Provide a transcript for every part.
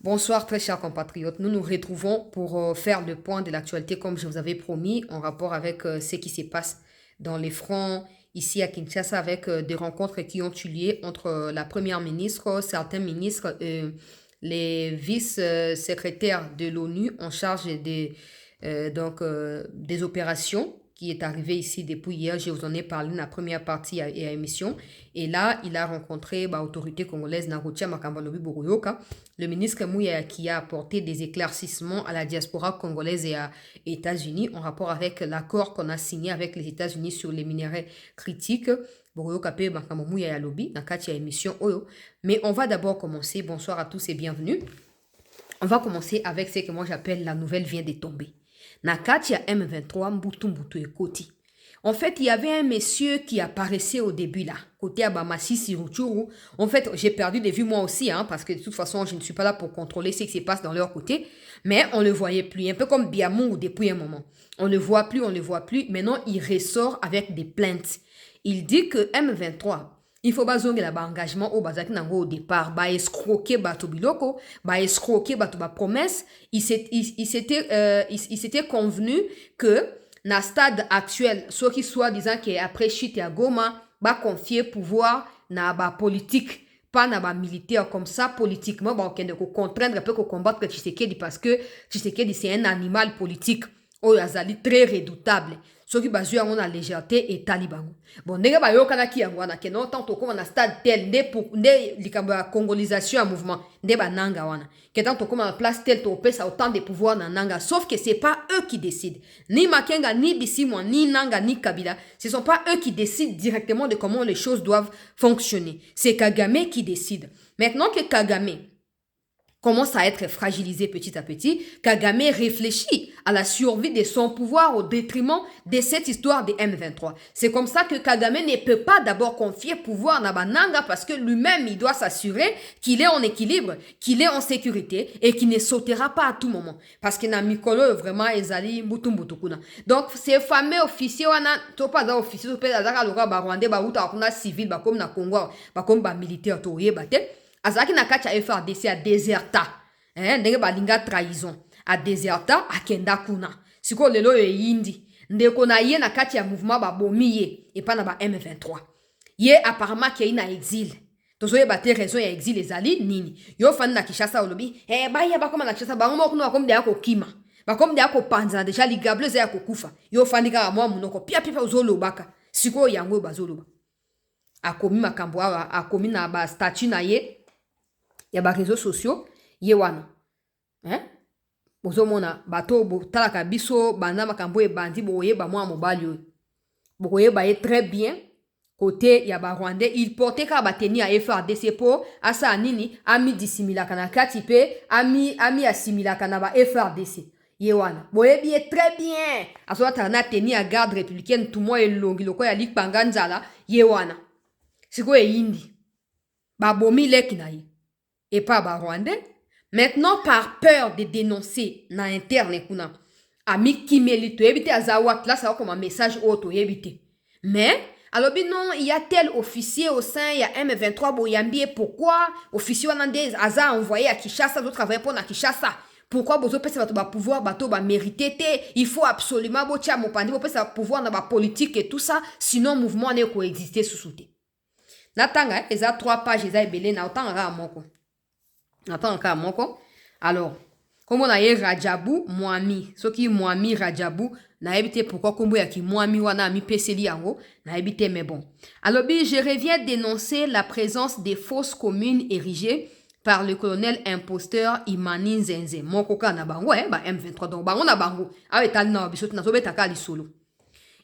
Bonsoir très chers compatriotes, nous nous retrouvons pour faire le point de l'actualité comme je vous avais promis en rapport avec ce qui se passe dans les fronts ici à Kinshasa avec des rencontres qui ont eu lieu entre la première ministre, certains ministres et les vice-secrétaires de l'ONU en charge des opérations qui est arrivé ici depuis hier. Je vous en ai parlé dans la première partie et à émission. Et là, il a rencontré l'autorité congolaise Narutia Makambalobi Boroyoka, le ministre Mouya qui a apporté des éclaircissements à la diaspora congolaise et aux États-Unis en rapport avec l'accord qu'on a signé avec les États-Unis sur les minéraux critiques. Boroyoka pe Makambo Mouya ya lobby dans la émission Oyo. Mais on va d'abord commencer. Bonsoir à tous et bienvenue. On va commencer avec ce que moi j'appelle la nouvelle vient de tomber. Nakati ya M23 Mbutu Ekoti. En fait, il y avait un monsieur qui apparaissait au début là, côté Abamasisi Ruchuru. En fait, j'ai perdu de vue moi aussi, parce que de toute façon, je ne suis pas là pour contrôler ce qui se passe dans leur côté. Mais on le voyait plus, un peu comme Biamou depuis un moment. On le voit plus. Maintenant, il ressort avec des plaintes. Il dit que M23, il faut pas zonge la engagement au bazaki nango au départ, escroquer bato biloko, escroquer bato ba promesse. Il s'était convenu que na stade actuel, ceux qui soit disant qu'après chute à Goma, confier pouvoir na ba politique, pas na ba militaire comme ça politiquement, on peut contraindre un peu combattre Tshisekedi parce que Tshisekedi c'est un animal politique. Azali très redoutable. Ceux qui basent sur la légèreté et taliban. Bon, nega ba yokana ki yango wana keno tant comme na stade tel nde likambo ya congolisation à mouvement nde ba nanga wana. Que tant comme na place tel to pesa autant de pouvoir na nanga, sauf que c'est pas eux qui décident. Ni Makenga ni Bisimwa ni Nanga ni Kabila, ce sont pas eux qui décident directement de comment les choses doivent fonctionner. C'est Kagame qui décide. Maintenant que Kagame commence à être fragilisé petit à petit, Kagame réfléchit à la survie de son pouvoir au détriment de cette histoire de M23. C'est comme ça que Kagame ne peut pas d'abord confier pouvoir à Bananga parce que lui-même, il doit s'assurer qu'il est en équilibre, qu'il est en sécurité et qu'il ne sautera pas à tout moment. Parce que na mikolo vraiment ezali mbutumbutukuna. Donc, ces fameux officiers, to pas officiers, to pas azaka ba Rwandais, ba uta kuna civil, ba comme na Congo, ba comme ba militaire to yebate. Azaki na kati ya FRDC a déserta. Ndenge balinga trahison. A déserta a kenda kuna. Siko lelo ye yindi. Ndeko na ye na kati ya mouvement ba bomi ye. Et pas na ba M23. Ye apparemment ki na exil. Tozo ye bate raison ya exil ezali nini. Yo fani na Kinshasa olobi. Ba ye ba koma na Kinshasa ba ngomo kuna bakom de yako kima. Bakom de yako panza deja ligable za yako kufa. Yo fani ka mwa munoko. Pia uzolo baka. Siko yango bazolo ba. Akomi makambo awa. Akomi na ba statut na ye. Ya ba réseaux sociaux ye wana bozomona bato talaka biso banda makambo e bandi boye ba mwa mobali boye ba très bien côté ya ba Rwandais il portait ka ba tenir à FRDC po asa nini ami dissimilaka na kati pe ami assimilaka na ba FRDC ye wana boye bien très bien asoata na tenir à garde républicaine tout moi elongi loko ya likpanga nzala ye wana siko e yindi ba bomi leki na ye et pas ba Rwandais. Maintenant, par peur de dénoncer na interne kuna, ami kimeli to éviter azawat là ça comme un message auto éviter. Mais alors non, il y a tel officier au sein, il y a M23 Boyambi pourquoi officier Wanandez Aza envoyé à Kinshasa d'autres travailler pour na Kinshasa. Pourquoi bozo pesa bato ba pouvoir bato ba mériter il faut absolument botia mo pandi bo pesa pouvoir na ba politique et tout ça sinon mouvement ne coexister sous souté. Natanga eza 3 pages eza ebele na autant ra moko. Attends, alors, comme on a eu Rajabu, Mwami, ce qui Mwami Rajabu, n'a évité pourquoi comme il y a qui Mwami wana mi peseli yango, n'a évité mais bon. Alors, je reviens dénoncer la présence des fausses communes érigées par le colonel imposteur Imani Nzenze. Mon koka na bango, M23 donc bango na bango. Avec tal na bisot na sobe taka li solo.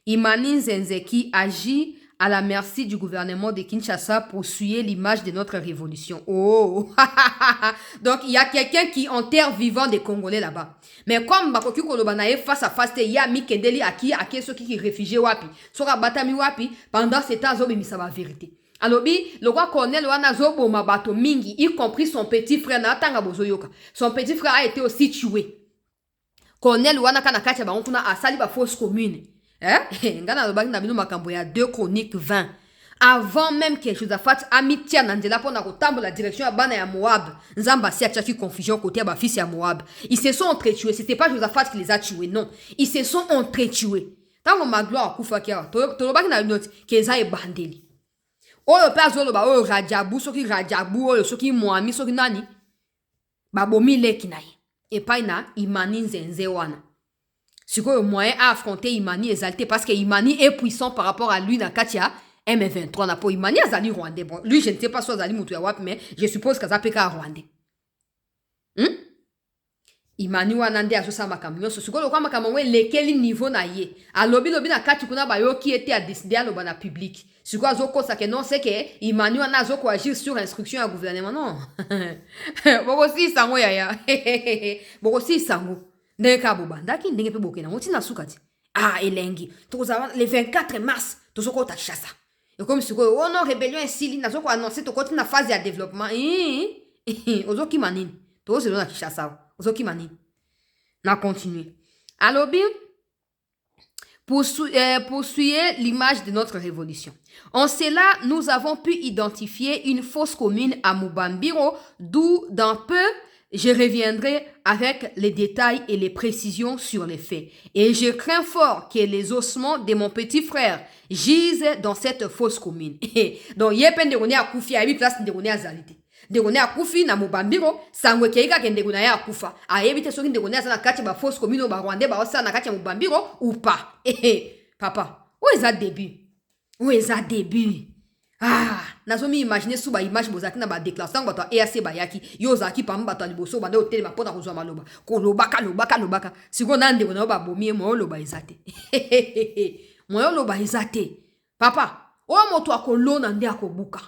Imani Nzenze qui agit à la merci du gouvernement de Kinshasa pour souiller l'image de notre révolution. Oh, donc il y a quelqu'un qui enterre vivant des Congolais là-bas. Mais comme Bakoki Kolobanae face à face, il y a Mikendeli Aki ceux qui réfugiés wapi, sora batami wapi pendant ces temps zobi ça va vérité. Alors le roi colonel wana zobo mabato mingi, y compris son petit frère Natanga Bozoyoka. Son petit frère a été aussi tué. Colonel wana kana kacha ba on kuna asali ba fausse commune. Ngana lobaki na bino makambo ya 2 Chroniques 20. avant même que Josaphat a mis tia nandela pour la direction à Bana ya Moab. Nzamba si a tchaki confusion côté à fils ya Moab. Ils se sont entretués. C'était pas Josaphat qui les a tués, non. Ils se sont entretués. Tant que ma gloire kufa kia, toloba ki na note keza e bandeli. Oyo pe azolo ba oyo rajabu soki rajabu oyo soki moami soki nani. Ba bomi leki na ye. Et pas na imani nzenze wana. Sikoyo moyen à affronter Imani exalté parce que Imani est puissant par rapport à lui na katia M23 na po Imani azali rwandais. Bon, lui je ne sais pas soit azali mutu ya wapi mais je suppose que azapeka rwandais. Imani wana nde azosa makambo nyonso sikoyo kwa makambo ngwe lekeli niveau na ye. Alobi lobi na kati kuna bayo qui était à décider aloba na public. Sikoyo azokosa que non c'est que Imani wana azoko agir sur instruction ya gouvernement non. Boko si sango ya. Boko si sango. Ndenge ka bobandaki ndenge pe bokena motina sukati ah elengi tokozala le 24 mars tozokota Kinshasa et comme sikoyo oh non rébellion esili nazoko annoncer tokoti na phase ya développement ozoki manini tozelo na Kinshasa ozoki manini na continuer alobi poursuivre l'image de notre révolution. En cela, nous avons pu identifier une fosse commune à Mubambiro, d'où dans peu je reviendrai avec les détails et les précisions sur les faits. Et je crains fort que les ossements de mon petit frère gisent dans cette fosse commune. Donc, il y a peine de retourner à Koufi, à 8 places de retourner à Zalité. De retourner à Koufi, na Mubambiro, sangwe keika kende retourner à Koufa. A éviter ceux qui de retourner à la ba fosse commune au Rwandais, ba osa na katia Mubambiro ou pas. Papa, où est ça début? Où est ça début? Ah, nazomi imaginer suba image bozaki na ba déclaration bato EAC bayaki yo zaki pamba bato liboso bande hotel mapona kozwa maloba ko lobaka siko nande ko na ba bomie mo loba ezate mo loba ezate papa o moto akolona nde akobuka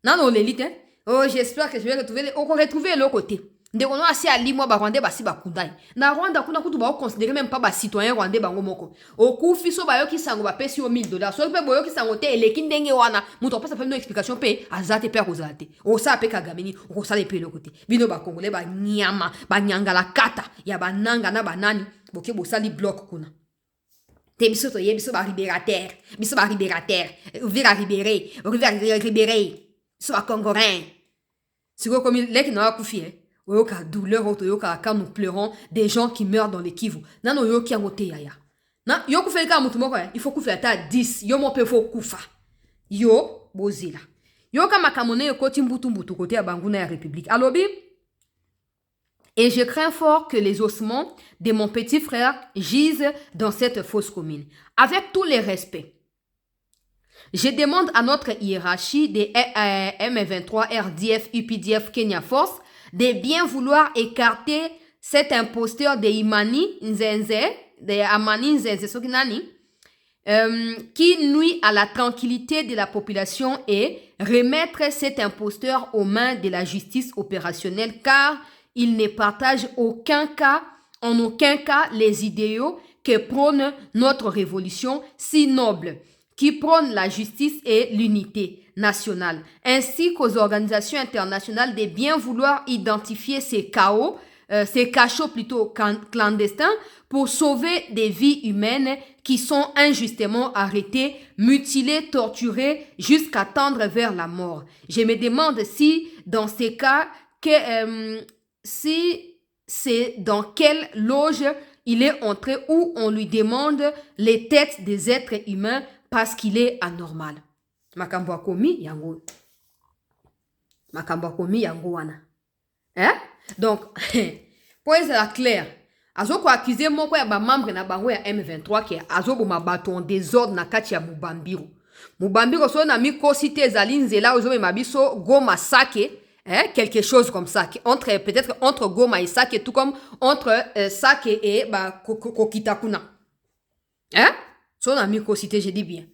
nano lelite oh j'espère que je vais retrouver l'autre côté ndeko no asi ali mo ba Rwandais basi bakundai na Rwanda kuna kutu ba considérer même pas ba citoyen Rwandais bango moko okufi so ba yo kisango ba pesi yo $1000 so pe boyo kisango te eleki ndenge wana muto pesa pe no explication pe azate pe kozate o sa pe kagamini o sa le pe le côté bino ba congolais ba nyama ba nyangala kata ya bananga na banani boke bo sali bloc kuna te biso to ye biso ba libérateur vira libéré so ba congolais siko comme leki na akufi oyoka douleur oyoka quand nous pleurons des gens qui meurent dans les Kivu nano yoki angote yaya na yo kufelika mutu moko il faut kufa ta 10 yo mo pe faut kufa yo bozila yo kama kamone koti mbutu côté ya banguna ya République alobi et je crains fort que les ossements de mon petit frère gisent dans cette fosse commune avec tous les respects. Je demande à notre hiérarchie des M23 RDF UPDF Kenya Force de bien vouloir écarter cet imposteur de Imani Nzenze, de Amani Nzenze Soginani, qui nuit à la tranquillité de la population et remettre cet imposteur aux mains de la justice opérationnelle car il ne partage en aucun cas les idéaux que prône notre révolution si noble, qui prône la justice et l'unité nationale, ainsi qu'aux organisations internationales de bien vouloir identifier ces cachots plutôt clandestins pour sauver des vies humaines qui sont injustement arrêtées, mutilées, torturées jusqu'à tendre vers la mort. Je me demande si, dans ces cas, si c'est dans quelle loge il est entré où on lui demande les têtes des êtres humains parce qu'il est anormal. Makambo akomi yango. Makambo akomi yango wana. Hein? Donc, pour être clair, azoko accusé moko ya ba membre na bango ya M23 ke azobo mabato en désordre na kati ya Mubambiro. Mubambiro so na mikosi te ezali nzela ozobe mabiso Goma Sake, hein, quelque chose comme ça, peut-être entre Goma et Sake, tout comme entre Sake et Kokitakuna. Hein? So na mikosi te, je dis bien.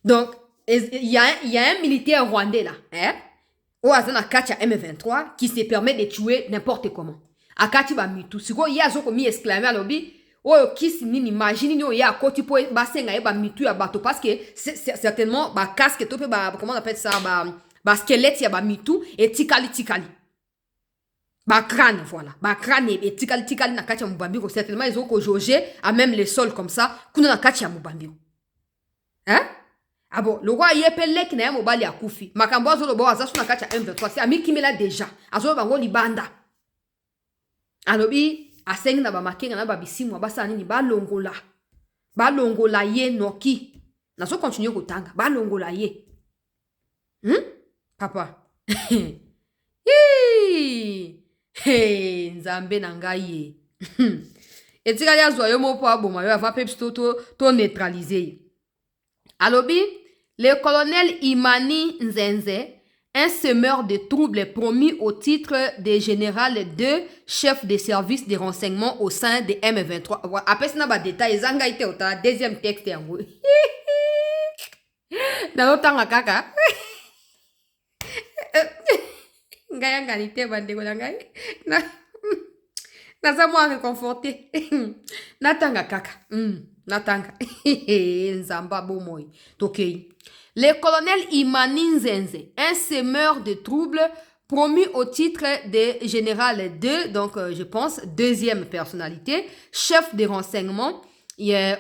Donc, il y a un militaire rwandais là, hein, au Azana Katia M23 qui se permet de tuer n'importe comment. Akati ba mitu, siko ya zoko mi exclamer à l'obi, oh kisi nini imagine ni ya koti po basenga e ba mitu ya bato parce que c'est certainement ba casque to pe ba comment on appelle ça ba squelette ya ba mitu et tikali. Ba crâne voilà, ba crâne et tikali na Katia Mubambiro certainement ils ont ko jauger à même les sols comme ça, kuna na Katia Mubambiro. Hein? Abo, le roi yepelek na mobali akufi. Makambo azolo bo azasu na kati ya M23. C'est ami kimela déjà. Azolo bango libanda. Alobi asengi na ba makenga na ba bisimu basa nini ba longola. Ba longola ye noki. Na so continue kotanga. Ba longola ye. Papa. Hey, nzambe na ngai. Etika ya zwa yo mopo aboma yo ava peps to neutraliser. Alobi, le colonel Imani Nzenze, un semeur de troubles promu au titre de général de chef de service de renseignement au sein de M23. Après ça, ba détail zanga ite ota deuxième texte yango. Na otanga kaka. Ngaya nganite bandeko na ngai. Na za moi réconforté. Natanga kaka. Natanga. Nzamba bomoy. Tokei. Le colonel Imani Nzenze, un semeur de troubles promu au titre de général 2, donc je pense deuxième personnalité, chef de renseignement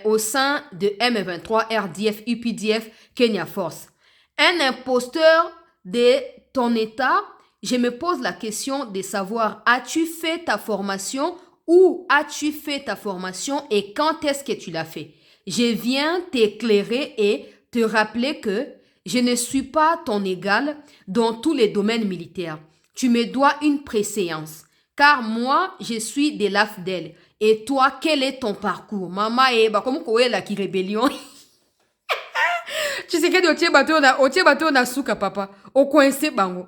au sein de M23, RDF, UPDF, Kenya Force. Un imposteur de ton état, je me pose la question de savoir, as-tu fait ta formation? Où as-tu fait ta formation et quand est-ce que tu l'as fait? Je viens t'éclairer et te rappeler que je ne suis pas ton égal dans tous les domaines militaires. Tu me dois une préséance, car moi, je suis de l'AFDEL. Et toi, quel est ton parcours? Maman, comme quoi la qui rébellion? Tu sais que tu bateau na souka papa, au coincé bango.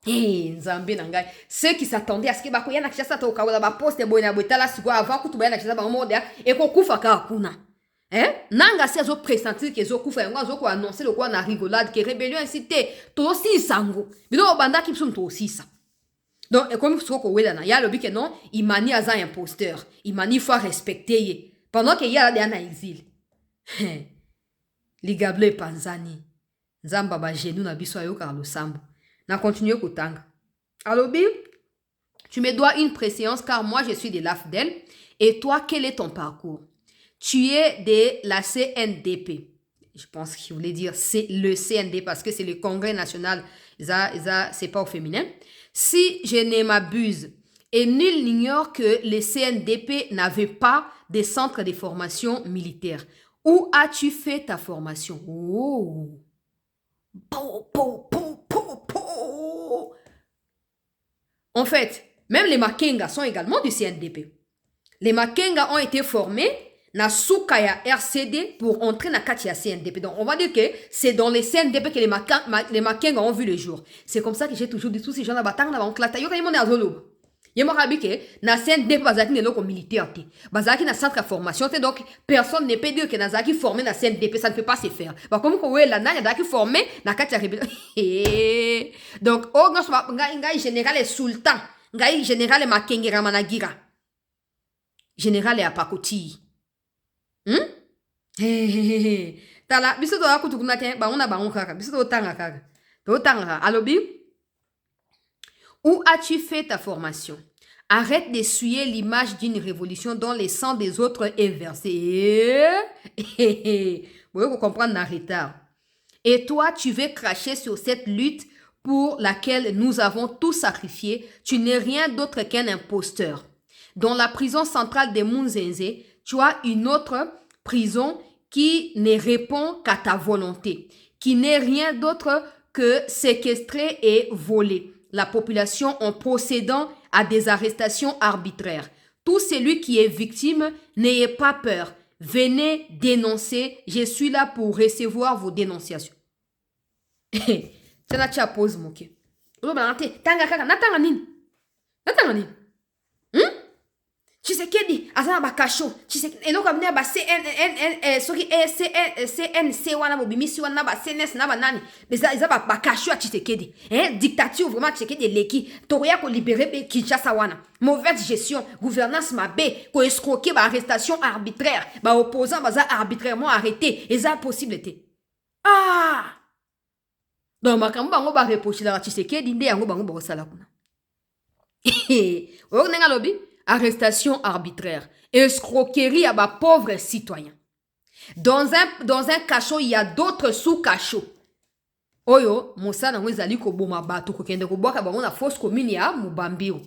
Nzambe nangai. Ceux qui s'attendaient à ce que bakoya na kishasa to kaola ba poste boina botala siko avant kutuba na kishasa ba moda et ko kufa ka kuna. Nanga si azo pressentir que zo kufa yango azo ko annoncer le quoi na rigolade que rébellion incité to si sango. Bino banda ki psum to si ça. Donc comme ce ko wela na ya lobi que non, Imani aza imposteur. Imani faut respecter pendant que ya là na exil. Ligable panzani. Nzamba ba genou na biso ayo ka lo sambo. Na continue kotanga. Alobi, tu me dois une préséance car moi je suis de l'AFDEL. Et toi, quel est ton parcours? Tu es de la CNDP. Je pense qu'il voulait dire c'est le CND parce que c'est le Congrès national. C'est pas au féminin. Si je ne m'abuse, et nul n'ignore que le CNDP n'avait pas de centre de formation militaire. Où as-tu fait ta formation? Oh! En fait, même les Makenga sont également du CNDP. Les Makenga ont été formés na Soukaya RCD pour entrer na Katia CNDP. Donc, on va dire que c'est dans les CNDP que les Makenga ont vu le jour. C'est comme ça que j'ai toujours dit tous ces gens là batang na banklata. Yo kayimo na zolo. Yemo rabike na CNDP bazaki ne loko militaire te. Bazaki na centre de formation te. Donc, personne ne peut dire que na zaki formé na CNDP, ça ne peut pas se faire. Bah comme ko la na zaki formé na Katia rebelle. Donc, oh ngai général et sultan. Ngai général Makengera Managira. Général et Apakoti. Tala, biso to akutukuna te, ba on a ba on kaka. Biso to tanga kaka. To tanga. Alobi, où as-tu fait ta formation? Arrête d'essuyer l'image d'une révolution dont le sang des autres est versé. Vous pouvez comprendre dans retard. Et toi, tu veux cracher sur cette lutte pour laquelle nous avons tout sacrifié. Tu n'es rien d'autre qu'un imposteur. Dans la prison centrale de Munzenze, tu as une autre prison qui ne répond qu'à ta volonté, qui n'est rien d'autre que séquestrer et voler la population en procédant à des arrestations arbitraires. Tout celui qui est victime, n'ayez pas peur. Venez dénoncer. Je suis là pour recevoir vos dénonciations. C'est la chia pose moke. Tanga kaka natanga nini? Natanga nini? Tshisekedi azana bakasho. Tshisekedi eno kabine ba CNN soki CNC wana bobimisi wana ba CNS na banani. Eza ba bakasho a Tshisekedi. Dictature vraiment Tshisekedi leki. Toria ko libérer Kinshasa wana. Mauvaise gestion, gouvernance mabe, ko escroquer ba arrestation arbitraire, ba opposant baza arbitrairement arrêté. Eza possible te. Ah! Donc makambo bango ba reprocher la Tshisekedi nde yango bango ba sala kuna. O nenga lobi arrestation arbitraire, escroquerie à bas pauvres citoyens. Dans un cachot, il y a d'autres sous-cachots. Oyo, Moussa na mwezali ko boma bato ko kende ko boka bango na fausse commune ya Mubambiro.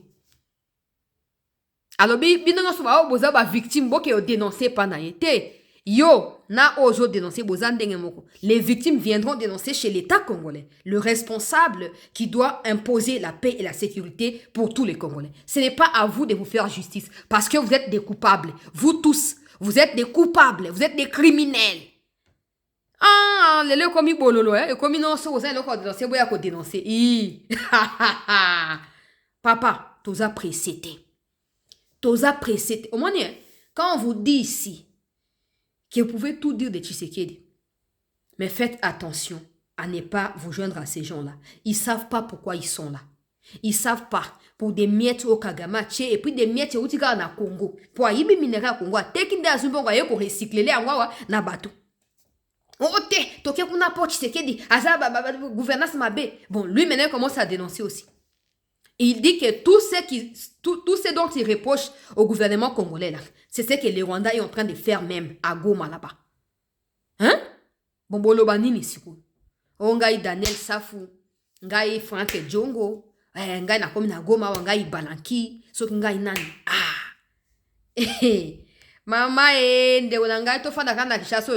Alors bino no soba boza ba victime boke yo dénoncer pa na yete. Yo, na ozo dénoncer boza ndenge moko. Les victimes viendront dénoncer chez l'État congolais, le responsable qui doit imposer la paix et la sécurité pour tous les Congolais. Ce n'est pas à vous de vous faire justice parce que vous êtes des coupables. Vous tous, vous êtes des coupables, vous êtes des criminels. Ah, lelo komi bololo, eh? Komi non so oza eloko dénoncer, boya ko dénoncer. Papa, toza précédé. Toza précédé. Au moins, quand on vous dit ici que vous pouvez tout dire de Tshisekedi, mais faites attention à ne pas vous joindre à ces gens-là. Ils savent pas pourquoi ils sont là. Ils savent pas. Pour des miettes au Kagama, et puis des miettes au Tigara na Congo. Pour yibi minéral Congo, tekinde azumbo wa yeko recycler les angwa na bateau. Ok, toke kuna po Tshisekedi, azaba gouvernance mabe. Bon, lui maintenant commence à dénoncer aussi. Et il dit que tout ce dont il reproche au gouvernement congolais là, c'est ce que les Rwandais sont en train de faire même à Goma là-bas. Hein? Bon, boloba nini siku. Ngai Daniel Safu, ngai Frank Djongo, ngai na komi na Goma, ngai Balanki, soki ngai nani. Ah. Mama ndewo na ngai to fanda kana kishaso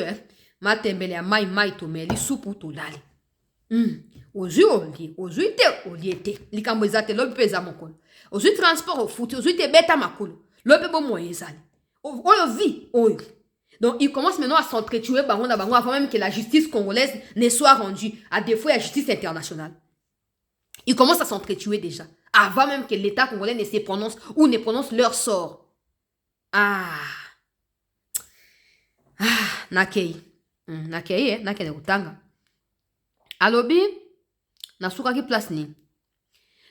matembele ya mai tomeli supu tolali. Ozui te oliete likambo ezate lobi peza mokolo. Ozui transport au foot, ozui te beta makolo. Lobi bo moye ezali. Oyo vi oyo. Donc il commence maintenant à s'entretuer bango na bango avant même que la justice congolaise ne soit rendue, à défaut de la justice internationale. Il commence à s'entretuer déjà avant même que l'État congolais ne se prononce ou ne prononce leur sort. Nakei nakei utanga. Alobi nasukaki place ni.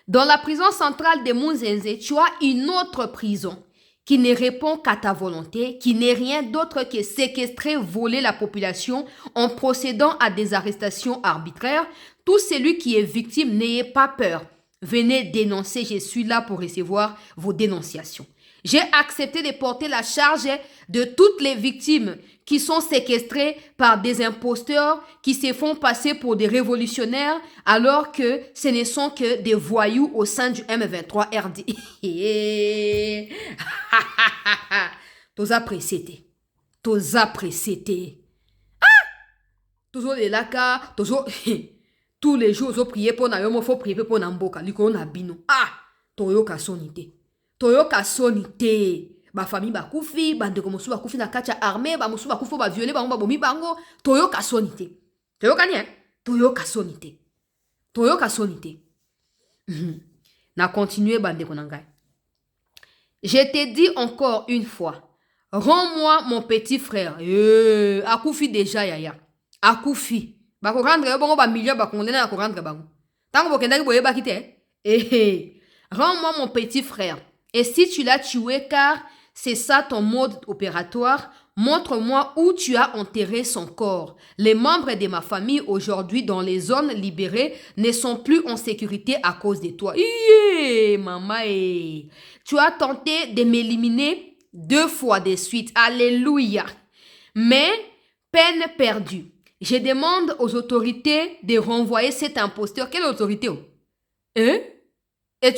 Dans la prison centrale de Munzenze, tu as une autre prison qui ne répond qu'à ta volonté, qui n'est rien d'autre que séquestrer, voler la population en procédant à des arrestations arbitraires. Tout celui qui est victime, n'ayez pas peur. Venez dénoncer, je suis là pour recevoir vos dénonciations. J'ai accepté de porter la charge de toutes les victimes qui sont séquestrées par des imposteurs qui se font passer pour des révolutionnaires alors que ce ne sont que des voyous au sein du M23 RD. Toza précédé. Toujours les laka, toujours tous les jours on prier pour na yomo faut prier pour na mboka liko na bino. Toyoka sonité. Ba famille ba kufi, bande ko mosu ba kufi na kacha armée, ba mosu ba kufi ba violer bango ba bomi bango, toyoka sonité. Toyoka sonité. Na continuer bande ko nangai. Je te dis encore une fois, rends-moi mon petit frère. Akufi déjà yaya. Akufi. Ba ko rendre yo bango ba million ba kongolais na ko rendre bango. Tango bokenda ki boye ba kite. Rends-moi mon petit frère. Et si tu l'as tué, car c'est ça ton mode opératoire, montre-moi où tu as enterré son corps. Les membres de ma famille aujourd'hui dans les zones libérées ne sont plus en sécurité à cause de toi. Maman, tu as tenté de m'éliminer 2 fois de suite. Alléluia. Mais peine perdue. Je demande aux autorités de renvoyer cet imposteur. Quelle autorité? Hein? Et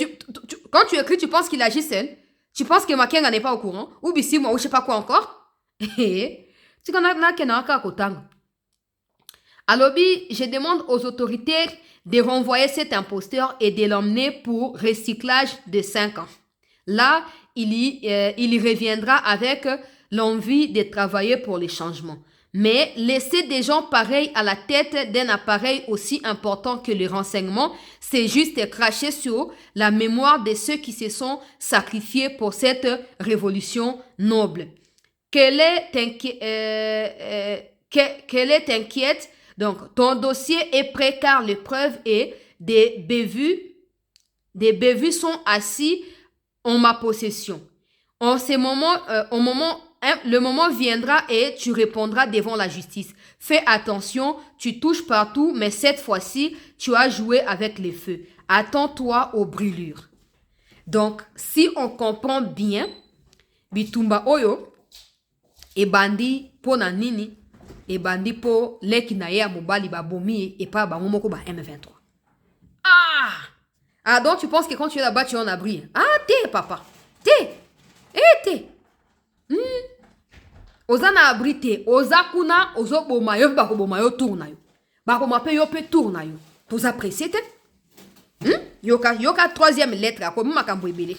quand tu écris, tu penses qu'il agit seul? Tu penses que Makenga n'est pas au courant? Ou Bissi, moi, ou je sais pas quoi encore? Tu connais Alobi, je demande aux autorités de renvoyer cet imposteur et de l'emmener pour recyclage de 5 ans. Là, il y reviendra avec l'envie de travailler pour les changements. Mais laisser des gens pareils à la tête d'un appareil aussi important que les renseignements, c'est juste cracher sur la mémoire de ceux qui se sont sacrifiés pour cette révolution noble. Qu'elle est inquiète, donc ton dossier est prêt car les preuves et des bévues sont assis en ma possession. En ce moment, le moment viendra et tu répondras devant la justice. Fais attention, tu touches partout, mais cette fois-ci, tu as joué avec les feux. Attends-toi aux brûlures. Donc, si on comprend bien, Bitumba Oyo et Bandi Pona Nini, et bandi po leki na ye mobali ba bomi et pas ba momoko ba M23. Ah, donc tu penses que quand tu es là-bas, tu es en abri? Ah, t'es, papa. T'es. Oza na abri te. Oza kuna, ozo boma yo, bako boma yo tourna yo. Bako mape yo pe tourna yo. Toza pressé te? Yoka troisième lettre, à comme makambo ebele.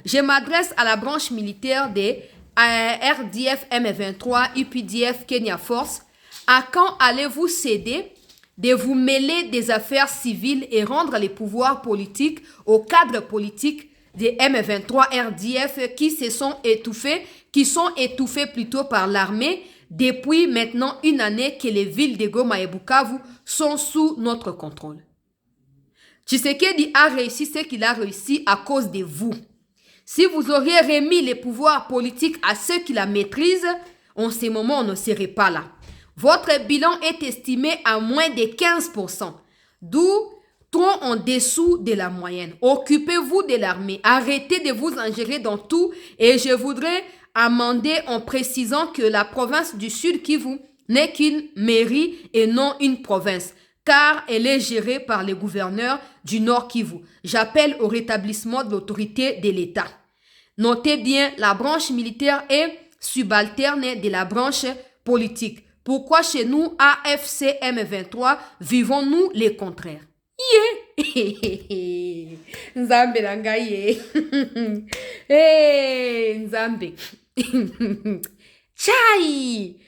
Je m'adresse à la branche militaire des RDF M23, UPDF Kenya Force. À quand allez-vous céder de vous mêler des affaires civiles et rendre les pouvoirs politiques au cadre politique des M23 RDF qui sont étouffés plutôt par l'armée depuis maintenant une année que les villes de Goma et Bukavu sont sous notre contrôle. Tshisekedi a réussi ce qu'il a réussi à cause de vous. Si vous auriez remis les pouvoirs politiques à ceux qui la maîtrisent, en ce moment, on ne serait pas là. Votre bilan est estimé à moins de 15%, d'où trop en dessous de la moyenne. Occupez-vous de l'armée, arrêtez de vous ingérer dans tout et je voudrais amender en précisant que la province du Sud Kivu n'est qu'une mairie et non une province, car elle est gérée par les gouverneurs du Nord Kivu. J'appelle au rétablissement de l'autorité de l'État. Notez bien, la branche militaire est subalterne de la branche politique. Pourquoi chez nous, AFC M23, vivons-nous les contraires? Nzambe nangaye. Nzambe. Chai.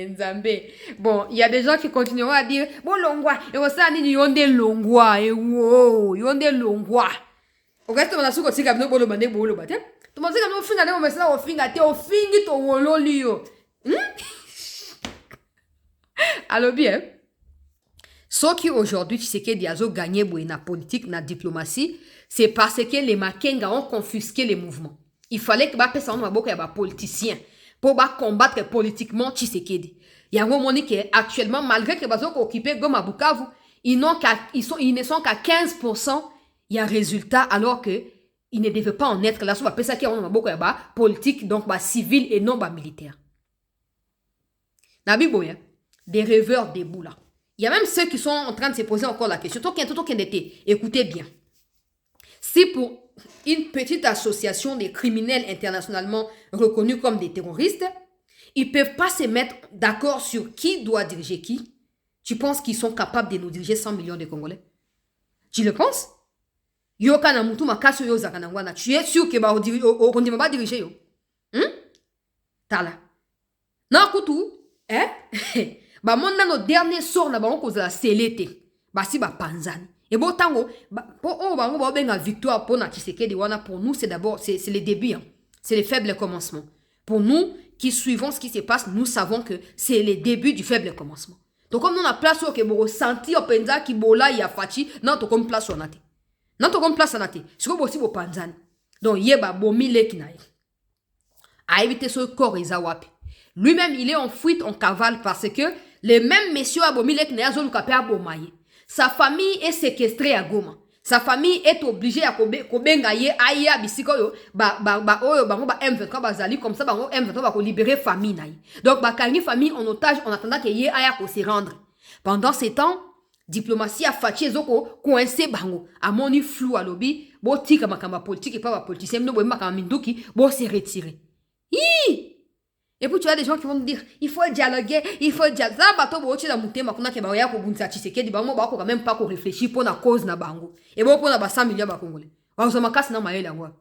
Nzambe. Bon, il y a des gens qui continueront à dire bon longwa et ça ni yonde longwa et wow, yonde longwa. Au reste on a su que si kabno bolo bande bolo bate. Tu m'as dit que nous finga de mon message au fingi to wolo lio. Alors bien, ce qui aujourd'hui, Tshisekedi a gagné na politique, na diplomatie, c'est parce que les Makenga ont confisqué les mouvements. Il fallait que personne ne soit politicien pour combattre politiquement Tshisekedi. Il y a un moment que actuellement, malgré que les gens occupés Goma Bukavu, ils ne sont qu'à 15%, il y a un résultat alors que ils ne devaient pas en être là. C'est ça qu'il y a beaucoup de politique, donc civil et non militaire. Nabi Boya. Des rêveurs debout là. Il y a même ceux qui sont en train de se poser encore la question. Écoutez bien. Si pour une petite association de criminels internationalement reconnus comme des terroristes, ils ne peuvent pas se mettre d'accord sur qui doit diriger qui, tu penses qu'ils sont capables de nous diriger 100 millions de Congolais? Tu le penses? Tu es sûr que on ne va pas diriger yo? Tala. Non, Koutou. Bah mon dans nos derniers sorts na bango cause la selete ba si ba panzani et bon tango pour bango ba benga victoire pour na Tshisekedi wana pour nous c'est d'abord c'est les débuts hein. C'est les faibles commencements. Pour nous qui suivons ce qui se passe, nous savons que c'est les débuts du faible commencement. Donc comme nous on a place que bo ressenti au penza ki bola ya fachi non to comme place onate. Non to comme place onate. C'est comme aussi bo panzani. Donc yeba bo mile kinaye. A éviter ce corps izawapi. Lui-même, il est en fuite, en cavale, parce que les mêmes messieurs Abomilek Neazon Kapé Abomaye. Sa famille est séquestrée à Goma. Sa famille est obligée à Kobengaye, Aya, Bisikoyo, M23 Bazali, comme ça, M23 va libérer famille. Donc, Kani famille en otage en attendant qu'il y ait Aya pour se rendre. Pendant ces temps, diplomatie a fatigué Zoko, coincé Bango, a moni flou à lobby, bo tika makamba politique et pas politicien, no bo makamba minduki, bo se retirer. Et puis tu as des gens qui vont te dire il faut dialoguer, il faut dialoguer. Ça bateau bo chi la mutema kuna ke ba ya ko bunza Tshisekedi ba mo ba ko quand même pas ko réfléchir pour la cause na bango. Et bon pour na ba 100 millions ba congolais. Ba zo makasi na mayele ngwa.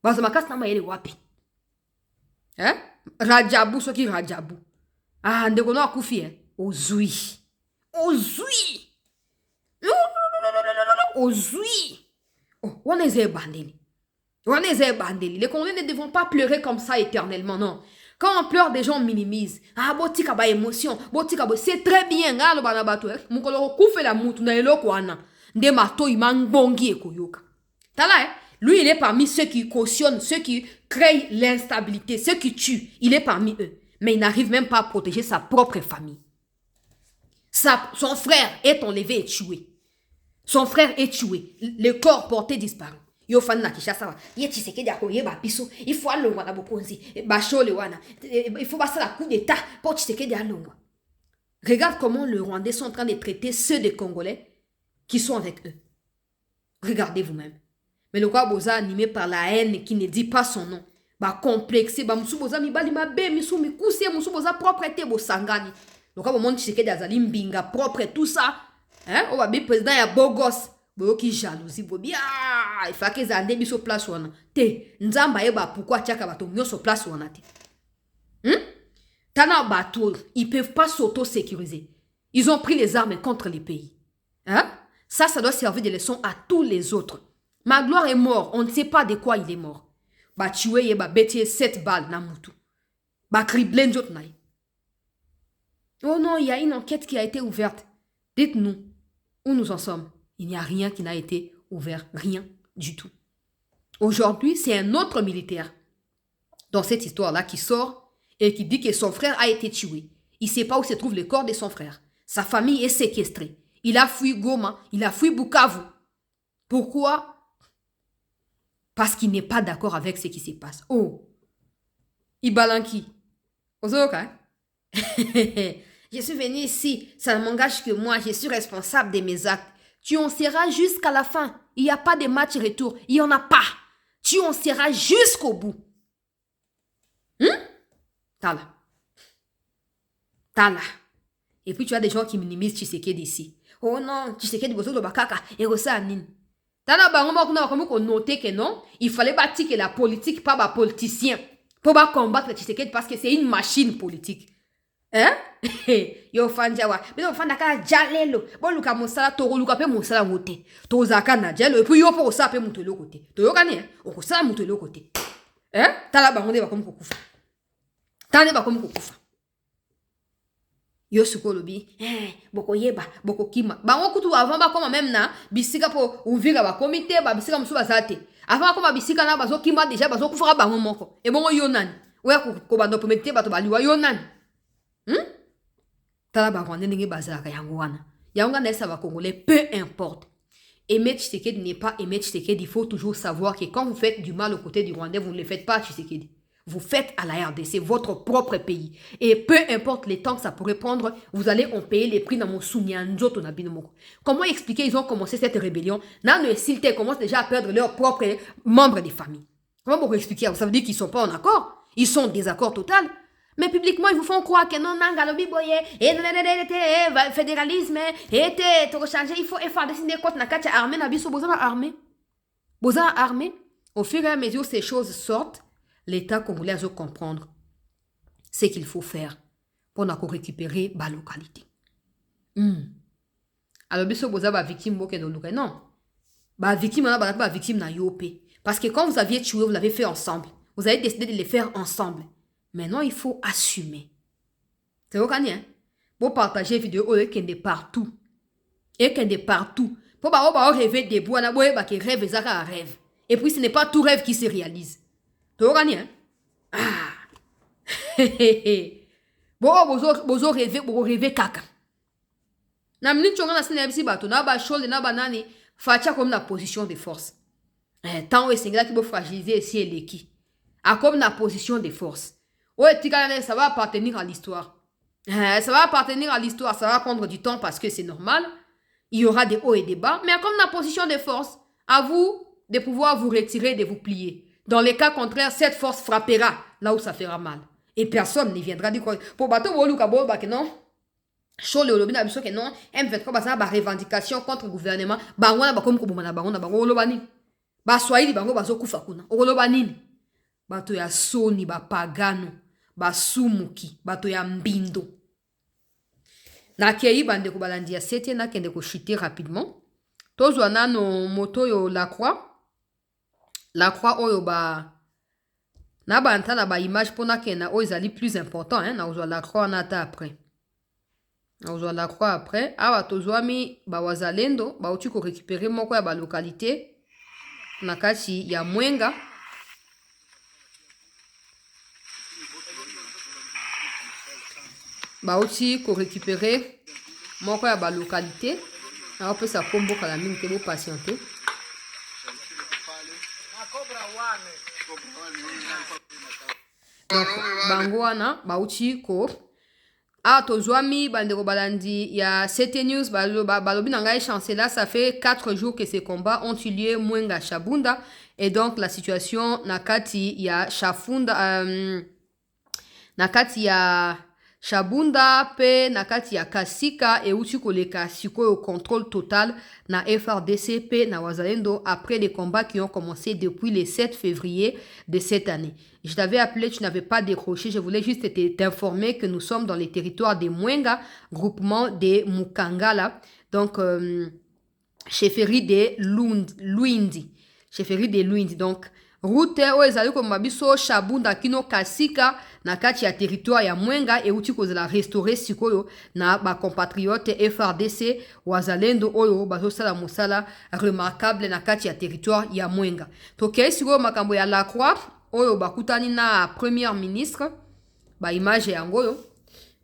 Ba zo makasi na mayele wapi? Rajabu soki Rajabu. Ah ndeko no akufi Ozui. Oh, on est bandeli. Les Congolais ne devront pas pleurer comme ça éternellement, non. Quand on pleure, des gens minimisent. Ah, botika ba émotion, botika ba c'est très bien. Ngalo bana bato, mukolo kufe la mutu na eloko wana. Nde mato imangbongi ekoyoka. Tala lui il est parmi ceux qui cautionnent, ceux qui créent l'instabilité, ceux qui tuent. Il est parmi eux, mais il n'arrive même pas à protéger sa propre famille. Son frère est enlevé et tué. Son frère est tué. Le corps porté disparu. yo fan na Kinshasa ye Tshisekedi akoye ba biso il faut alongwa na bokonzi ba shole wana il faut passer la coup d'état pour Tshisekedi alongwa. Regarde comment les Rwandais sont en train de traiter ceux des Congolais qui sont avec eux. Regardez vous-même. Mais le quoi boza animé par la haine qui ne dit pas son nom. Ba complexé, ba musu boza mibali mabe, musu mikuse, musu boza propreté bo sangani. Le quoi monde Tshisekedi azali mbinga propre tout ça. Hein? On va bien président ya beau gosse. Boyo ki jalousie bo bien. Il faut que zande biso place wana. Te, nzamba yeba pourquoi tiaka bato nyoso place wana te. Tana bateau, ils peuvent pas s'auto-sécuriser. Ils ont pris les armes contre les pays. Hein? Ça doit servir de leçon à tous les autres. Magloire est mort, on ne sait pas de quoi il est mort. Ba tué ye ba bêtier 7 balles na moutou. Ba criblé n'jot naï. Oh non, il y a une enquête qui a été ouverte. Dites-nous où nous en sommes. Il n'y a rien qui n'a été ouvert, rien du tout. Aujourd'hui, c'est un autre militaire dans cette histoire-là qui sort et qui dit que son frère a été tué. Il ne sait pas où se trouve le corps de son frère. Sa famille est séquestrée. Il a fui Goma, il a fui Bukavu. Pourquoi? Parce qu'il n'est pas d'accord avec ce qui se passe. Oh, Ibalanki. Ozoka. Je suis venu ici, ça ne m'engage que moi, je suis responsable de mes actes. Tu en seras jusqu'à la fin. Il n'y a pas de match retour. Il n'y en a pas. Tu en seras jusqu'au bout. Tala. Et puis tu as des gens qui minimisent Tshisekedi ici. Oh non, Tshisekedi bozo lo bakaka et rosa nin. Tala bango ma kuna comme qu'on noter que non, il fallait bâtir que la politique pas ba politicien pour ba combattre Tshisekedi parce que c'est une machine politique. Hein? Yo fanjawa, mais on fanda ka jalelo. Bon luka mosala to luka pe mosala wote. To zaka na jalo et puis yo pour ça pe mutelo côté. To yo kani on ko ça mutelo côté. Hein? Tala bango de ba comme kokufa. Tane ba comme kokufa. Yo sukolobi, boko yeba, boko kima. Bango kutu avant ba comme même na bisika po ouvrir ba comité ba bisika musu bazate. Avant comme bisika na bazo kima déjà bazo kufa bango moko. Et bon yo nani. Ouais ko ba no pomete ba to baliwa yo nani. Tala ba Rwandais ndenge bazaka yango wana. Yango na esa ba Congolais peu importe. Aimer Tshisekedi n'est pas aimer Tshisekedi, il faut toujours savoir que quand vous faites du mal aux côtés du Rwandais, vous ne le faites pas à Tshisekedi. Vous faites à la RDC, votre propre pays. Et peu importe les temps que ça pourrait prendre, vous allez en payer les prix dans mon soumia-nzoto na binomoko. Comment expliquer ils ont commencé cette rébellion? Nan le Silté commence déjà à perdre leurs propres membres des familles. Comment vous expliquer? Ça veut dire qu'ils ne sont pas en accord. Ils sont en désaccord total. Mais publiquement, ils vous font croire que non, Nangalobi Boye, et fédéralisme, et te changer, il faut faire dessiner contre Nakacha armée, Nabiso, Bozana armée. Bozana armée. Au fur et à mesure ces choses sortent, l'État congolais doit comprendre ce qu'il faut faire pour récupérer la localité. Alors, biso boza ba victime boke no luka. Non. Ba victime na ba victime na yopé. Parce que quand vous aviez tué, vous l'avez fait ensemble. Vous avez décidé de les faire ensemble. Maintenant, il faut assumer. C'est ok, hein? Pour partager vidéo et qu'il est partout. Et qu'il est partout. Pour pas rêver des bois, na boye ba qui rêve et un rêve. Et puis ce n'est pas tout rêve qui se réalise. Tu vois, hein? Ah. Bon, bozo rêver caca. Na minute chonga na sine bisi bato na ba shoulder na banani facha comme la position de force. Tant c'est là qui peut fragiliser ici et l'équipe. A comme la position de force. Ouais, ça va appartenir à l'histoire. Ça va appartenir à l'histoire, ça va prendre du temps parce que c'est normal. Il y aura des hauts et des bas, mais comme la position de force, à vous de pouvoir vous retirer, de vous plier. Dans les cas contraires, cette force frappera là où ça fera mal. Et personne ne viendra dire quoi. Pour bateau, non. Chaud le lobby n'a que non. M23 basa ba revendication contre le gouvernement. Bangwana ba comme kubumana bangona bango lobani. Ba swahili bango bazo kufa kuna. Olobani. Bato ya soni ba pagano. Ba sumuki. Bato ya mbindo. Na kei bande ko balandi ya 7 na kende ko chuter rapidement. Tozwa no moto yo la croix. La croix oyo ba na ba ntana ba image pona kena oyo ezali plus important hein na ozwa la croix na ta après. Na ozwa la croix après awa tozwa mi ba wazalendo ba uti ko récupérer moko ya ba localité na kati ya Mwenga. Ba uti ko récupérer moko ya ba localité. On peut ça combo kala mingi ke bo patienter. Donc bango wana bauti ko a tozwami bandeko balandi ya CT News balobi na ngai chancela, ça fait 4 jours que ces combats ont eu lieu Mwenga Shabunda, et donc la situation nakati ya Shafunda nakati ya Shabunda pe nakati ya Kasika euti koleka sikoyo contrôle total na FRDC pe na wazalendo après les combats qui ont commencé depuis le 7 février de cette année. Je t'avais appelé, tu n'avais pas décroché. Je voulais juste t'informer que nous sommes dans les territoires des Mwenga, groupement des Mukangala, donc chefferie des Luindi. Chefferie des Luindi. Donc, route o ezali ko mabiso Shabunda kino Kasika na kati ya territoire ya Mwenga euti kozela restaurer sikoyo na ba compatriote FRDC wazalendo oyo bazosala mosala remarquable na kati ya territoire ya Mwenga. Tokei sikoyo makambo ya La Croix oyo bakutani na première ministre ba image yango yo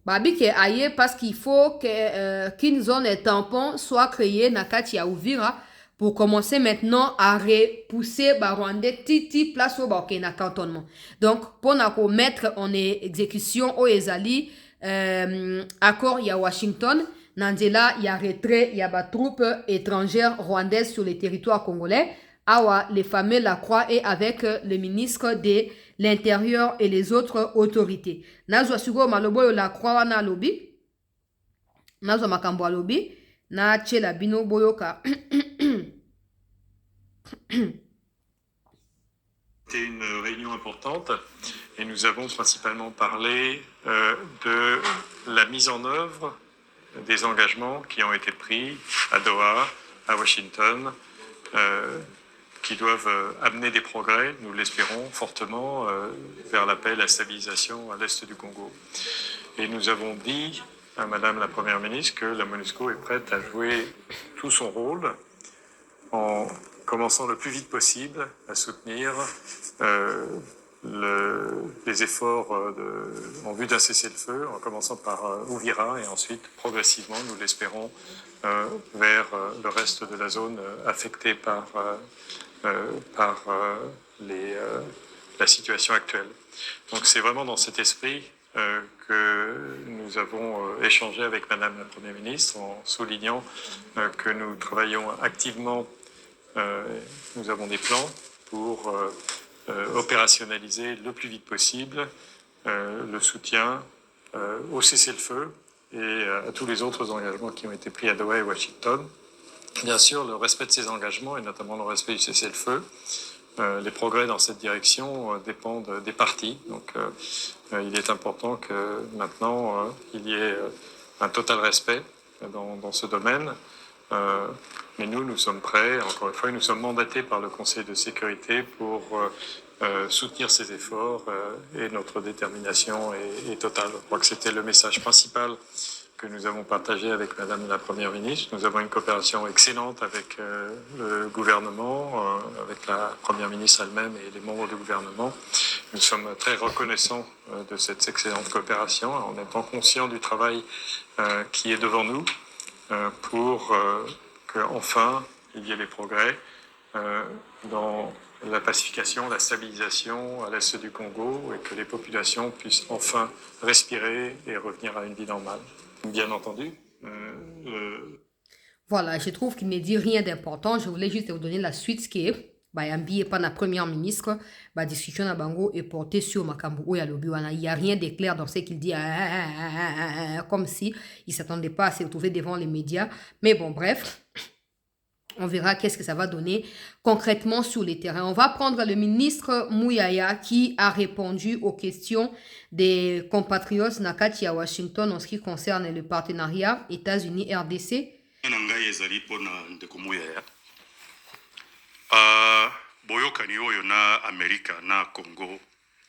babike aye parce qu'il faut que qu'une zone tampon soit créée na kati ya Uvira pour commencer maintenant à repousser Rwandais titi place au na cantonnement. Donc pour mettre en exécution au ezali accord ya Washington nanzela ya retrait ya ba troupes étrangères rwandaises sur le territoire congolais. Awa les fameux La Croix et avec le ministre de l'Intérieur et les autres autorités. Nazwa sugo malobo La Croix wana lobi. Nazwa makambo lobi na chela bino boyoka. C'était une réunion importante et nous avons principalement parlé de la mise en œuvre des engagements qui ont été pris à Doha, à Washington, qui doivent amener des progrès, nous l'espérons fortement, vers la paix et la stabilisation à l'est du Congo. Et nous avons dit à Madame la Première ministre que la MONUSCO est prête à jouer tout son rôle en commençant le plus vite possible à soutenir les efforts en vue d'un cessez-le-feu, en commençant par Uvira et ensuite progressivement, nous l'espérons, vers le reste de la zone affectée par la situation actuelle. Donc c'est vraiment dans cet esprit que nous avons échangé avec Madame la Première ministre en soulignant que nous travaillons activement. Nous avons des plans pour opérationnaliser le plus vite possible le soutien au cessez-le-feu et à tous les autres engagements qui ont été pris à Doha et Washington. Bien sûr, le respect de ces engagements et notamment le respect du cessez-le-feu. Les progrès dans cette direction dépendent des parties. Donc, il est important que maintenant, il y ait un total respect dans ce domaine. Mais nous sommes prêts, encore une fois, nous sommes mandatés par le Conseil de sécurité pour soutenir ces efforts et notre détermination est totale. Je crois que c'était le message principal que nous avons partagé avec Madame la Première ministre. Nous avons une coopération excellente avec le gouvernement, avec la Première ministre elle-même et les membres du gouvernement. Nous sommes très reconnaissants de cette excellente coopération en étant conscients du travail qui est devant nous pour qu'enfin il y ait des progrès dans la pacification, la stabilisation à l'est du Congo et que les populations puissent enfin respirer et revenir à une vie normale. Bien entendu. Voilà, je trouve qu'il ne dit rien d'important. Je voulais juste vous donner la suite qui est Bayambi et pas la première ministre. La discussion à Bango est portée sur Makambo ou Yalobiwana. Il n'y a rien de clair dans ce qu'il dit, comme si il ne s'attendait pas à se retrouver devant les médias. Mais bon, bref. On verra qu'est-ce que ça va donner concrètement sur les terrains. On va prendre le ministre Mouyaya qui a répondu aux questions des compatriotes Nakati à Washington en ce qui concerne le partenariat États-Unis-RDC. Boyokani oyo na Amerika na Congo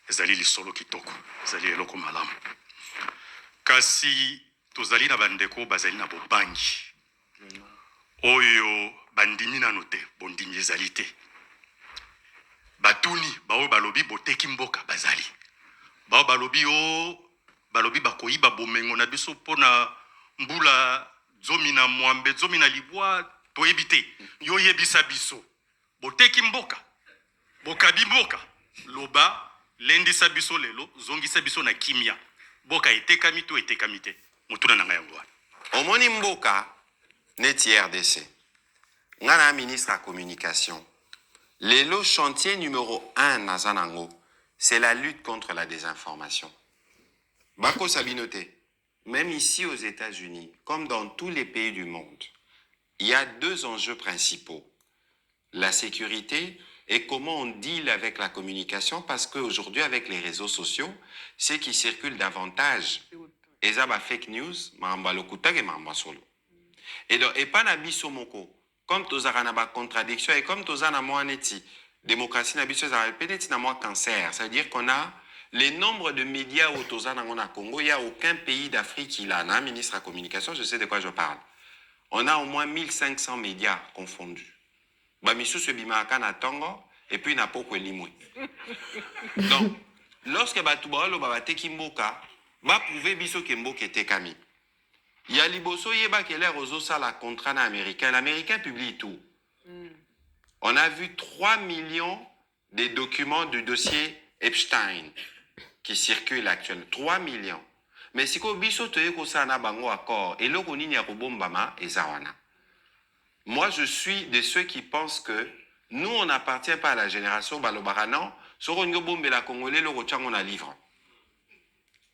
ezali lisolo kitoko ezali eloko malamu kasi tozali na bandeko bazali na bobangi oyo bandimi nano te bondimi ezali te batuni bao balobi boteki mboka bazali bao balobi o balobi bakoyiba bomengo na biso pona mbula zomi na mwambe zomi na libwa toyebi te yo yebisa biso boteki mboka bokabi mboka loba lendisa biso lelo zongisa biso na kimia boka etekami to etekami te mutuna na ngai yango wana omoni mboka neti RDC nga na ministre ya communication lelo chantier numéro 1 naza nango c'est la lutte contre la désinformation. Bako Sabinote, même ici aux États-Unis, comme dans tous les pays du monde, il y a deux enjeux principaux. La sécurité et comment on deal avec la communication, parce qu'aujourd'hui, avec les réseaux sociaux, ce qui circule davantage, et ça va fake news, et donc, et pas nabiso moko, comme tozara na ba contradiction, et comme tozara na moaneti, démocratie nabiso za peneti na moi cancer, ça veut dire qu'on a les nombres de médias au tozana au Congo, il n'y a aucun pays d'Afrique qui l'a, un ministre de la communication, je sais de quoi je parle. On a au moins 1500 médias confondus. Bamisou se bimaka na tongo, et puis na poko limwe. Donc, lorsque Batouba lo babate kimboka, ba prouver biso kemboka était kami. Il y a liboso yeba qui l'air aux osala contrat américain. L'américain publie tout. On a vu 3 millions de documents du dossier Epstein qui circulent actuellement. 3 millions. Mais si ko biso toye ko sana bango accord et loko nini ya kobombama ezawana. Moi je suis de ceux qui pensent que nous on n'appartient pas à la génération balobaranan, soro ngo bombe la congolais loko tchango na livre.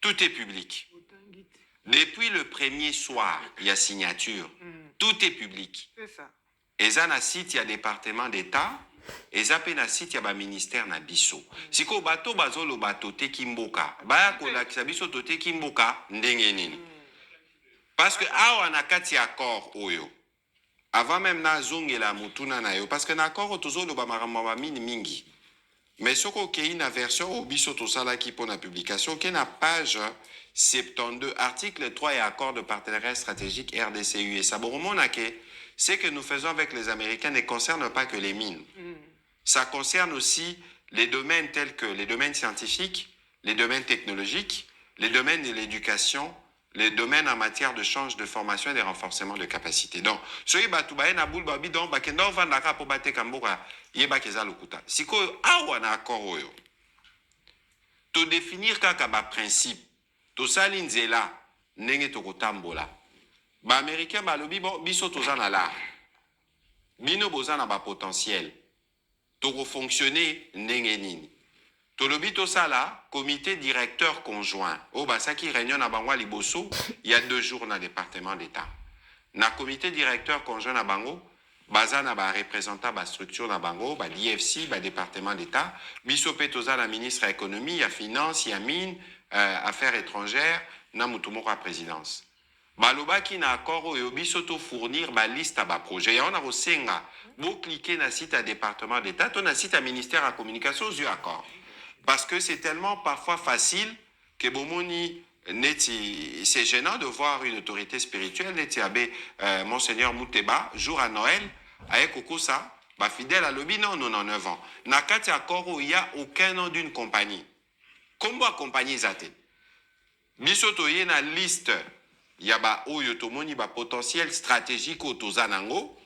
Tout est public. Depuis le premier soir, il y a signature. Tout est public. C'est ça. Et ça na site il y a département d'État. Et ça na site ya ba ministère na biso. Siko bato bazolo bato te kimboka. Ba ko la kisabiso to te kimboka ndenge nini. Parce que awa na kati accord oyo. Avant même na zongela mutuna na yo parce que na accord tozolo ba maramba mingi. Mais soko kei na version au biso to sala ki pour la publication qui na page 72 article 3 et accord de partenariat stratégique RDC-UE. Et ça ce que nous faisons avec les Américains ne concerne pas que les mines. Ça concerne aussi les domaines tels que les domaines scientifiques, les domaines technologiques, les domaines de l'éducation, les domaines en matière de change de formation et de renforcement de capacité. Donc, soyez batoubaye na boule babi donc bakenda ovandaka po bate kamboka yeba keza lokuta. Siko awa na accord oyo. To définir kaka ba principe, to sali nzela ndenge to kotambola. Ba américain ba lobi bon biso tozana la. Bino bozana ba potentiel. To fonctionner ndenge nini. To lobi to sala comité directeur conjoint. Oh ba saki réunion na bangwa liboso, il y a 2 jours na département d'État. Na comité directeur conjoint na bango, bazana ba représentant ba structure na bango, ba l'IFC, ba département d'État, biso pe tozana ministre à économie, ya finance, ya mine, affaires étrangères, na mutumoko à présidence. Balobaki na accord oyo biso to fournir ba liste à ba projet. Ya on a rosenga, bo cliquer na site à département d'État, to na site à ministère à communication aux accord. Parce que c'est tellement parfois facile que bomoni neti c'est gênant de voir une autorité spirituelle neti abe monseigneur Mouteba jour à Noël avec Okosa ba fidèle à lobby non 99 ans. Na kati accord où il y a aucun nom d'une compagnie. Comment compagnie zate? Biso toye na liste ya ba oyo tomoni ba potentiel stratégique au tozanango.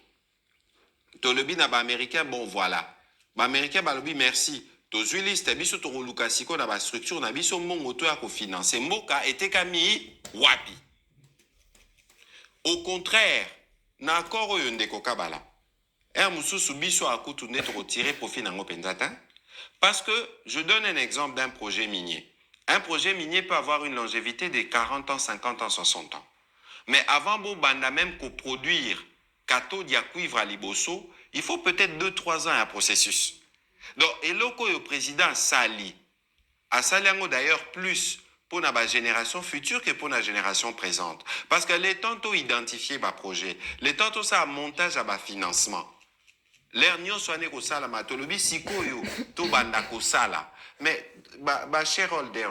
To lobby na ba américain bon voilà. Ba américain ba lobby merci. Tozui liste biso to lukasiko na ba structure na biso mongo to ya ko financer mboka etekami wapi. Au contraire, na accord oyo ndeko kabala. Mususu biso akutu net retirer profit nango penzata. Parce que je donne un exemple d'un projet minier. Un projet minier peut avoir une longévité de 40 ans, 50 ans, 60 ans. Mais avant bon banda même pour produire cathode ya cuivre à liboso, il faut peut-être 2-3 ans à un processus. Donc, et le président Sali, a Saliango d'ailleurs plus pour la génération future que pour la génération présente. Parce que les tantôt identifier ma projet, les tantôt ça montage à ma financement. L'air nyo soane ko sala matolobi sikoyo to banda ko sala. Mais ba shareholder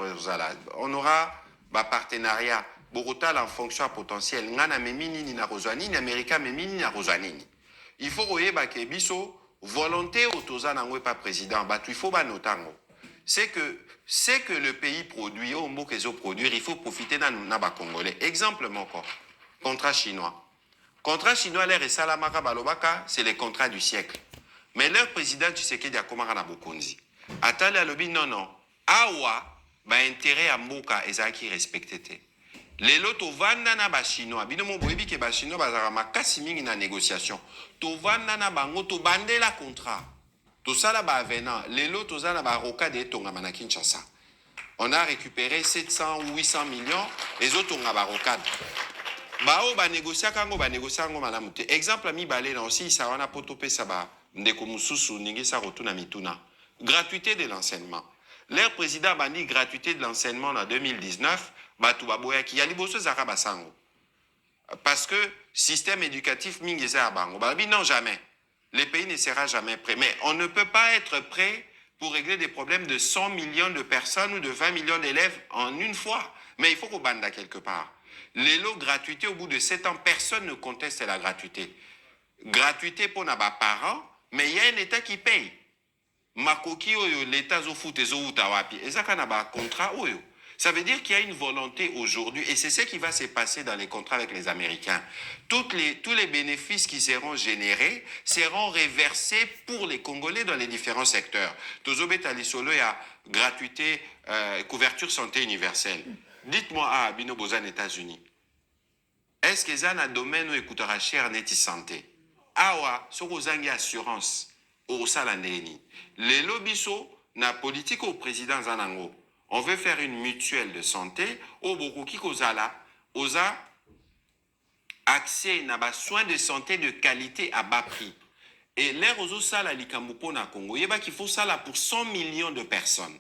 on aura ba partenariat Bogota en fonction potentiel. Ngana memini ni na rozwanini, Amerika memini na rozwanini. Il faut oyeba ke biso volonté autoza n'angwe pas président, bah il faut ba notango. C'est que le pays produit, au mot qu'ils produire, il faut profiter d'un naba congolais. Exemple encore, contrat chinois. Contrat chinois, l'air et salamaka balobaka, c'est les contrats du siècle. Mais leur président Tshisekedi akomaka na bokonzi. Atali alobi non. Awa ba intérêt à mboka ezaki respecté te. Lelo tovanda na ba chinois. Bino mo boyebi ke ba chinois bazaka makasi mingi na négociation. Tovanda na bango to bandela contrat. To sala ba avenant. Lelo tozana ba roka de tongama na Kinshasa. On a récupéré 700 ou 800 millions les autres ont ba rocade. Bao ba négocier kango ba négocier ngo malamu te. Exemple mi balé na aussi ça wana potope ça ba ndeko mususu ningi sa rotuna mituna. Gratuité de l'enseignement. Leur président a dit gratuité de l'enseignement en 2019, batu baboya ki yali boso zaka basango. Parce que système éducatif mingi za bango. Ba non jamais. Le pays ne sera jamais prêt. Mais on ne peut pas être prêt pour régler des problèmes de 100 millions de personnes ou de 20 millions d'élèves en une fois. Mais il faut qu'on bande quelque part. Les lots gratuité, au bout de 7 ans, personne ne conteste la gratuité. Gratuité pour nos parents, mais il y a un État qui paye. Makoki oyo l'État zo fout et zo utawapi. Et ça quand on a contrat oyo. Ça veut dire qu'il y a une volonté aujourd'hui, et c'est ce qui va se passer dans les contrats avec les Américains. Tous les bénéfices qui seront générés seront réversés pour les Congolais dans les différents secteurs. Tozobet alisolo il y a gratuité, couverture santé universelle. Dites-moi, Bino Bozan, États-Unis, est-ce que ça a un domaine où écoutera cher neti santé? Awa, ce que assurance, au salandeni. Les lobbies na politique au président Zanango. On veut faire une mutuelle de santé au Bokoki Kozala, osa accès à soins de santé de qualité à bas prix. Et l'air aux sala likambupo na Congo, il qu'il faut ça là pour 100 millions de personnes.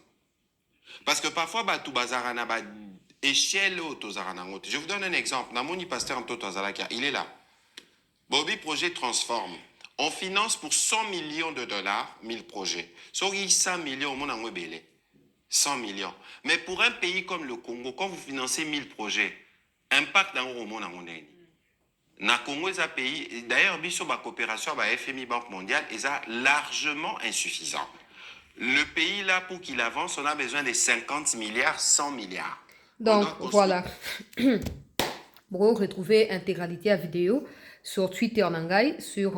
Parce que parfois, tout bazar na ba échelle autozaranangote. Je vous donne un exemple. Namoni Pasteur Antoto Azalakia, il est là. Bobby Projet Transforme. On finance pour 100 millions de dollars 1000 projets. Sur 100 millions, on a 100 millions. Mais pour un pays comme le Congo, quand vous financez 1000 projets, impact dans le monde na Congo, c'est un pays. D'ailleurs, la coopération avec FMI, Banque mondiale, est largement insuffisant. Le pays, là, pour qu'il avance, on a besoin de 50 milliards, 100 milliards. Donc, voilà. Pour retrouver l'intégralité à vidéo sur Twitter, Nangai, sur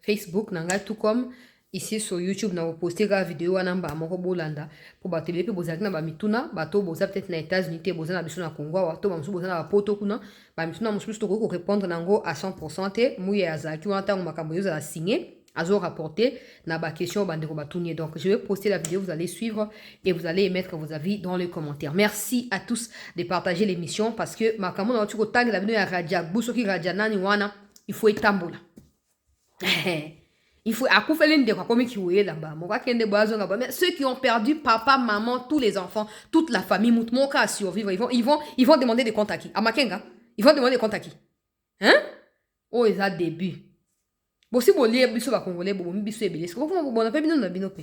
Facebook, Nangai, tout comme ici sur YouTube, nous avons posté la vidéo à Namba, Moro Bolanda. Pour battre les pays, vous avez mituna, bateau, vous avez peut-être les États-Unis, vous avez besoin de Congo, vous avez besoin de Poto Kuna, mituna, vous avez besoin de répondre Nango à 100%, mouillé à Zaki, ou en tant que Makaboyo a signé. Azo rapporté na ba question bandeko batounie. Donc je vais poster la vidéo, vous allez suivre et vous allez mettre vos avis dans les commentaires. Merci à tous de partager l'émission parce que makamo na tu ko tag la vidéo ya Radia Busoki Radia nani wana il faut etambola. Il faut akufele ndeko comme ki woye là-bas. Mo ka kende boazo là-bas. Mais ceux qui ont perdu papa, maman, tous les enfants, toute la famille, mon cas à survivre, ils vont demander des comptes à qui? À Makenga. Ils vont demander des comptes à qui? Hein? Oh, ils ont début. Bon, si vous lisez biso ba congolais, bon biso ebele. Est-ce que vous on appelle bino na binope?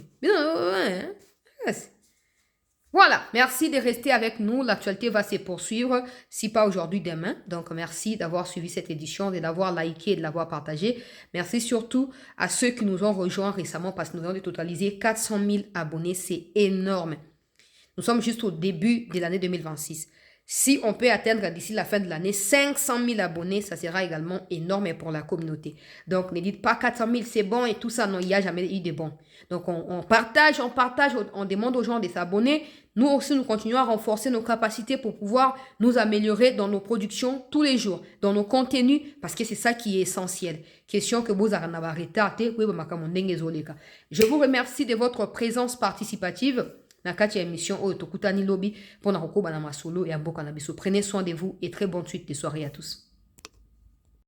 Voilà, merci de rester avec nous. L'actualité va se poursuivre, si pas aujourd'hui, demain. Donc, merci d'avoir suivi cette édition, de l'avoir liké et de l'avoir partagé. Merci surtout à ceux qui nous ont rejoints récemment parce que nous avons totalisé 400 000 abonnés. C'est énorme. Nous sommes juste au début de l'année 2026. Si on peut atteindre d'ici la fin de l'année 500 000 abonnés, ça sera également énorme pour la communauté. Donc, ne dites pas 400 000, c'est bon et tout ça. Non, il n'y a jamais eu de bon. Donc, on partage, on demande aux gens de s'abonner. Nous aussi, nous continuons à renforcer nos capacités pour pouvoir nous améliorer dans nos productions tous les jours, dans nos contenus, parce que c'est ça qui est essentiel. Question que vous avez arrêté. Je vous remercie de votre présence participative. Na kati ya émission oyo tokutani lobi pona kokoba na masolo ya mboka na biso. Prenez soin de vous et très bonne suite de soirée à tous.